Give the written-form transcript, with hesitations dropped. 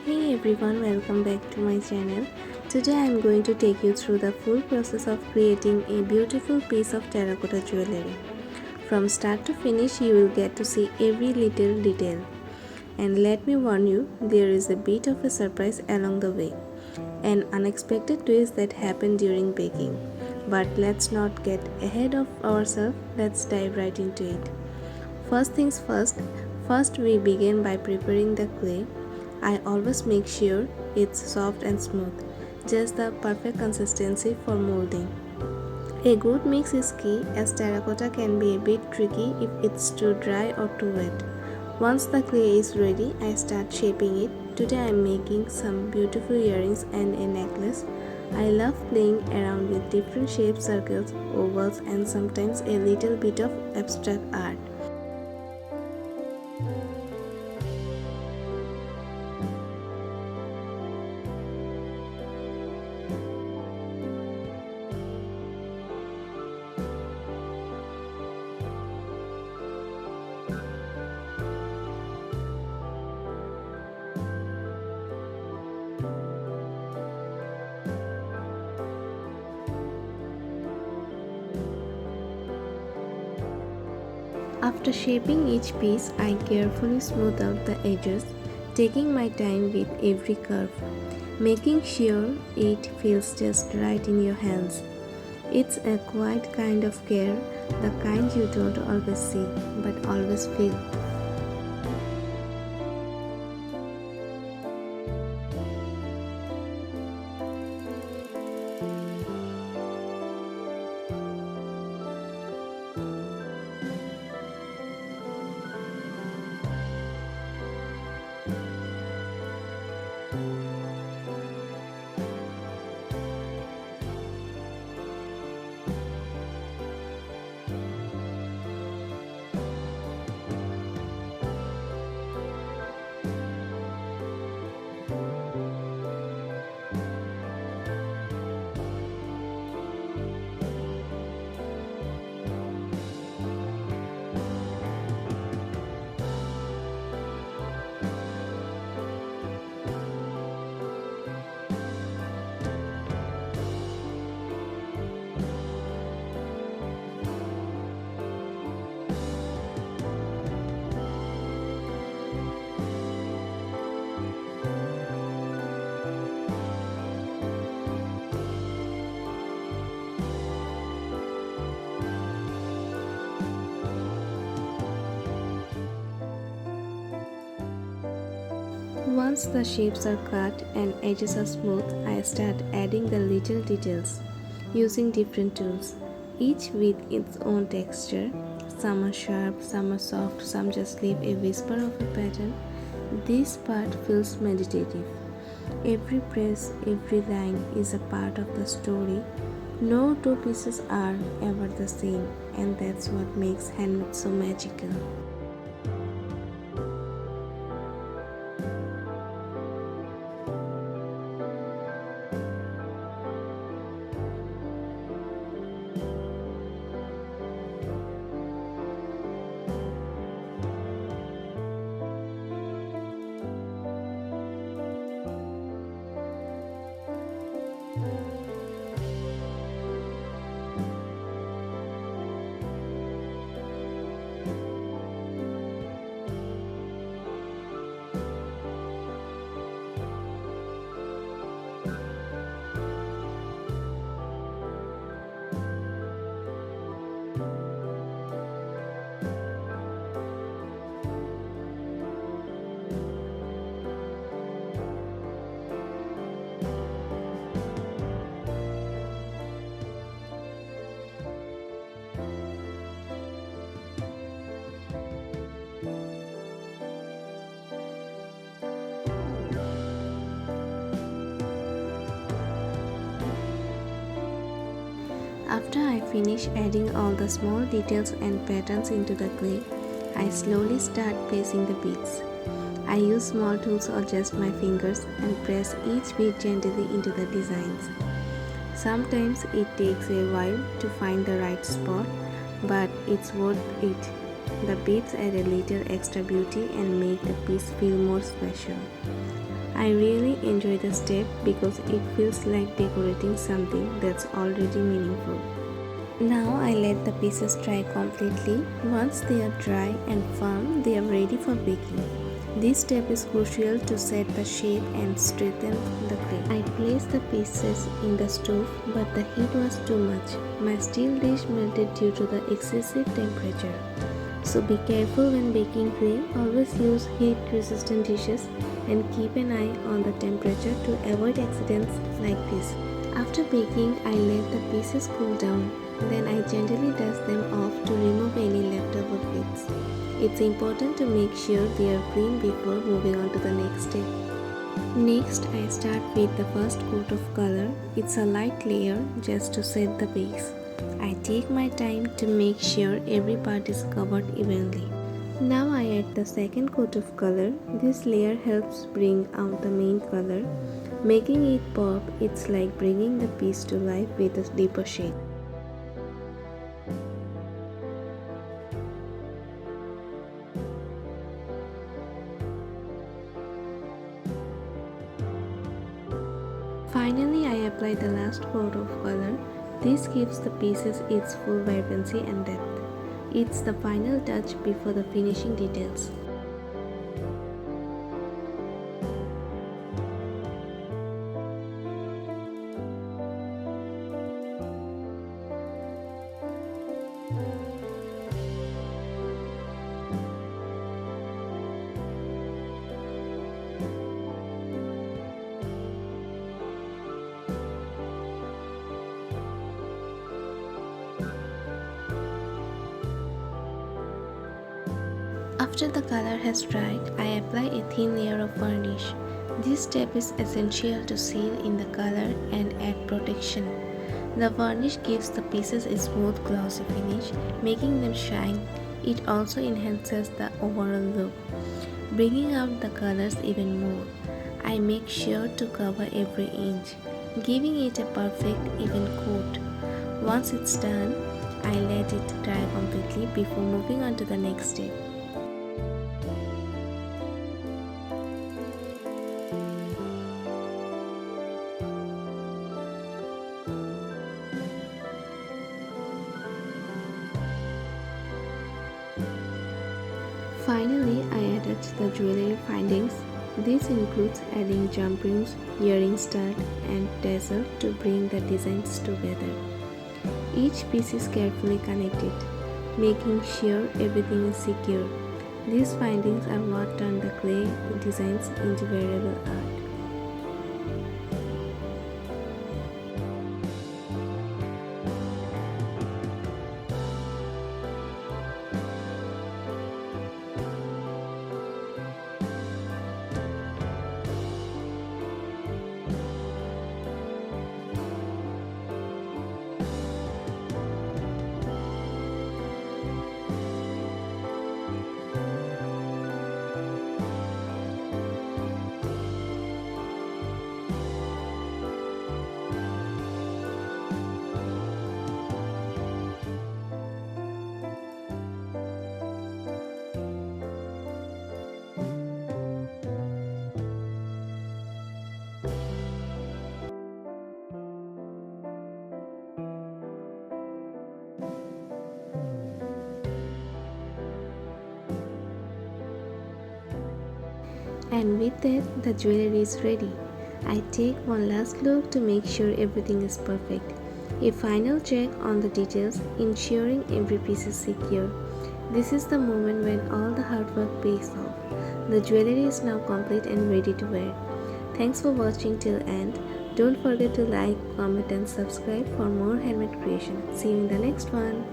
Hey everyone, welcome back to my channel. Today I am going to take you through the full process of creating a beautiful piece of terracotta jewelry. From start to finish, you will get to see every little detail. And let me warn you, there is a bit of a surprise along the way, an unexpected twist that happened during baking. But let's not get ahead of ourselves, let's dive right into it. First we begin by preparing the clay. I always make sure it's soft and smooth, just the perfect consistency for molding. A good mix is key as terracotta can be a bit tricky if it's too dry or too wet. Once the clay is ready, I start shaping it. Today I am making some beautiful earrings and a necklace. I love playing around with different shapes, circles, ovals, and sometimes a little bit of abstract art. After shaping each piece, I carefully smooth out the edges, taking my time with every curve, making sure it feels just right in your hands. It's a quiet kind of care, the kind you don't always see, but always feel. Once the shapes are cut and edges are smooth, I start adding the little details using different tools, each with its own texture. Some are sharp, some are soft, some just leave a whisper of a pattern. This part feels meditative. Every press, every line is a part of the story. No two pieces are ever the same, and that's what makes handmade so magical. After I finish adding all the small details and patterns into the clay, I slowly start placing the beads. I use small tools or just my fingers and press each bead gently into the designs. Sometimes it takes a while to find the right spot, but it's worth it. The beads add a little extra beauty and make the piece feel more special. I really enjoy the step because it feels like decorating something that's already meaningful. Now I let the pieces dry completely. Once they are dry and firm, they are ready for baking. This step is crucial to set the shape and strengthen the clay. I placed the pieces in the stove, but the heat was too much. My steel dish melted due to the excessive temperature. So be careful when baking clay. Always use heat resistant dishes and keep an eye on the temperature to avoid accidents like this. After baking, I let the pieces cool down. Then I gently dust them off to remove any leftover bits. It's important to make sure they are clean before moving on to the next step. Next, I start with the first coat of color. It's a light layer just to set the base. I take my time to make sure every part is covered evenly. Now I add the second coat of color. This layer helps bring out the main color. Making it pop, it's like bringing the piece to life with a deeper shade. Finally, I apply the last coat of color. This gives the pieces its full vibrancy and depth. It's the final touch before the finishing details. After the color has dried, I apply a thin layer of varnish. This step is essential to seal in the color and add protection. The varnish gives the pieces a smooth glossy finish, making them shine. It also enhances the overall look, bringing out the colors even more. I make sure to cover every inch, giving it a perfect even coat. Once it's done, I let it dry completely before moving on to the next step. Finally, I added the jewelry findings. This includes adding jump rings, earring stud, and tassel to bring the designs together. Each piece is carefully connected, making sure everything is secure. These findings are what turn the clay designs into wearable art. And with that, the jewelry is ready. I take one last look to make sure everything is perfect. A final check on the details, ensuring every piece is secure. This is the moment when all the hard work pays off. The jewelry is now complete and ready to wear. Thanks for watching till end. Don't forget to like, comment and subscribe for more handmade creation. See you in the next one.